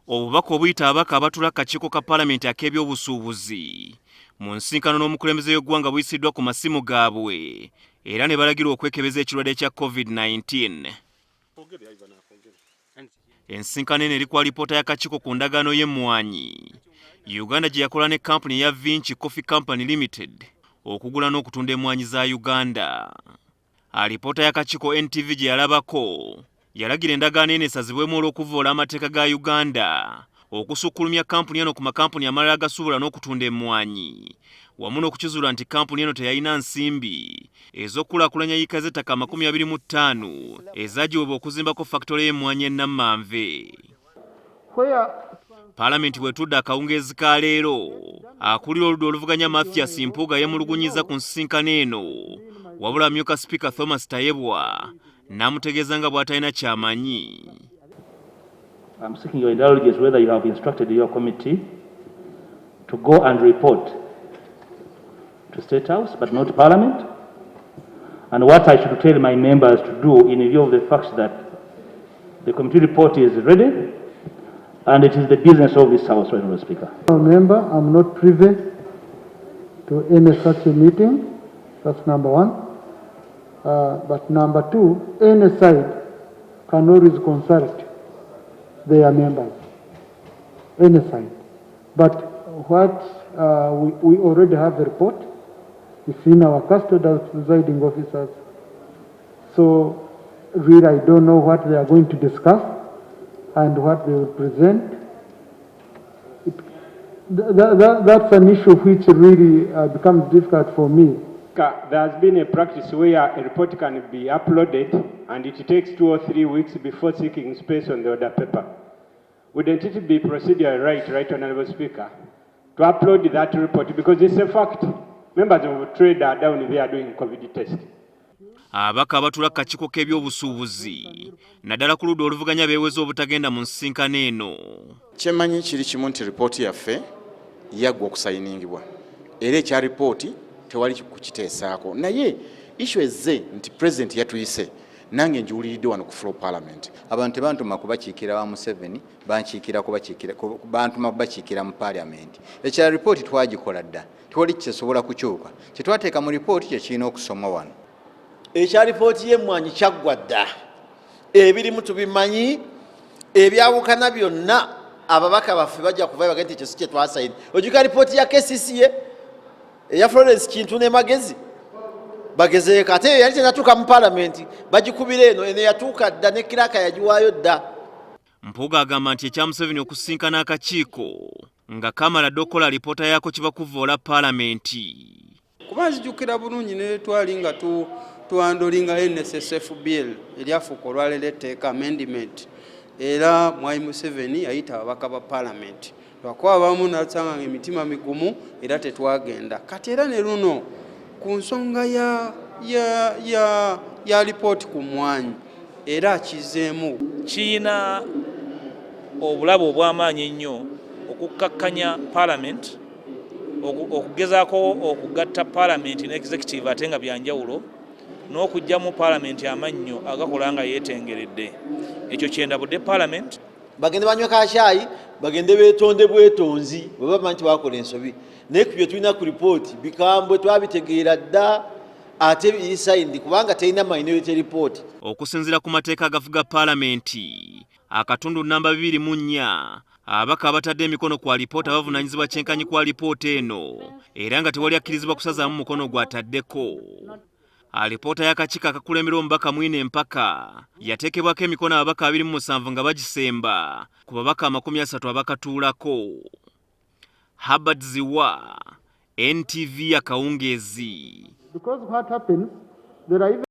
Obubaka obuyita abaka abatuula kakiiko ka palamenti ak'ebyobusuubuzi mu nsisinkano n'omukulembeze w'eggwanga buyisiddwa ku masimu gaabwe era ne balagirwa okwekebeza ekirwadde kya COVID-19. Ensisinkano eno eri ku alipoota y'akakiiko ku ndagaano y'emmwanyi Uganda gye yakola ne kampuni eya Vinci Coffee Company Limited okugula n'okutunda emmwanyi za Uganda. Alipoota y'akakiiko NTV gye yalabako yalagira endagaano eno esazibwemu olw'okuvvoola amateeka ga Uganda okusukkulumya kampuni eno ku makampuni amalala agasuubula n'okutunda emmwanyi wamu n'okukizuula nti kampuni eno teyalina nsimbi ez'okukulaakulanya yiika z'ettaka 25 ezaagiweebwa okuzimbako fakitole y'emmwanyi e Nammanve. Palamenti bw'etudde akawungeezi ka leero, akulira Oludda Oluvuganya Mathias Mpuuga yeemulugunyiza ku nsisinkano eno, wabula Amyuka Sipiika Thomas Tayebwa n'amutegeeza nga bw'atalina ky'amanyi. I'm seeking your indulgence whether you have instructed your committee to go and report to State House but not Parliament, and what I should tell my members to do in view of the fact that the committee report is ready and it is the business of this House, Honourable Speaker. Member, I'm not privy to any such a meeting. That's number one. But number two, any side can always consult their members. Any side. But what we already have the report. It's in our custody as presiding officers. So really, I don't know what they are going to discuss and what they will present. That's an issue which really becomes difficult for me. There has been a practice where a report can be uploaded and it takes 2 or 3 weeks before seeking space on the order paper. Wouldn't it be procedure right, Honourable Speaker, to upload that report? Because it's a fact. Members of trade are down there doing COVID test. Abaka abatuula kakiiko k'ebyobusuubuzi naddala ku Ludda Oluvuganya beeweza obutagenda mu nsisinkano eno. Kyemanyi kiri kimu nti ripooti yaffe yaggwa okusayiningibwa era ekya ripooti tewali kukiteesaako, naye issue ezze nti pulezidenti yatuyise nange njiwuliridde wano ku floor parliament. Abantu tebantuma kubakiikira wa Museveni, bantuma kubakiikira mu parliament. Ekya ripooti twagikola dda, tewali kyesobola kukyuka. Kye twateeka mu ripooti kye kirina okusomwa wano. Ekya ripooti y'emmwanyi kyaggwa dda, ebirimu tubimanyi, ebyawukana byonna ababaka baffe bajja kuvayo bagende ekyo si kye twasayina. Ojjuka ripooti ya KCCA eya Florence Kintu ne Magezi bagezeeko, ate eyo yali tenatuuka mu palamenti, bagikubira eno yatuuka dda ne kiraka yagiwaayo dda. Mpuuga agamba nti ekya Museveni okusisinkana akakiiko nga kamala dde okukola alipoota yaako kiba kuvvoola palamenti. Kuba nzijukira bulungi ne twali nga twandolinga NSSF bill eryafuuka olwaleero etteeka amendment, era Mwai Museveni yayita ababaka ba palamenti. Lwakuba abamu nasanga emitima migumu era tetwagenda. Kati era ne luno ku nsonga ya lipooti ku mmwanyi era kizeemu kiyina obulabo obw'amaanyi ennyo okukkakkanya palamenti, okugezaako okugatta palamenti ne executive ate nga byanjawulo, n'okujja mu palamenti amannyo agakola nga yeetengeredde. Ekyo kyendabudde palamenti. Bagende banywe kacaayi, bagende beetonde bwetonzi bwe bamanyi nti bakola ensobi. Naye ku bye tulina ku ripooti bikambwe twabitegeera dda ate bisayindi kubanga terina minority report. Okusinziira ku mateeka agafuga palamenti, akatundu namba 24 abaka abatadde emikono ku alipoota bavunaanyizibwa kyenkanyi ku alipoota eno era nga tewali akkirizibwa kusazaamu mukono gw'ataddeko. Alipoota y'akakiiko akakulembera omubaka Mwine Mpaka yateekebwako emikono ababaka 27 nga bagisemba ku babaka 30 abakatuulako. Habad Ziwa, NTV Akawungeezi. Because what happens, there are even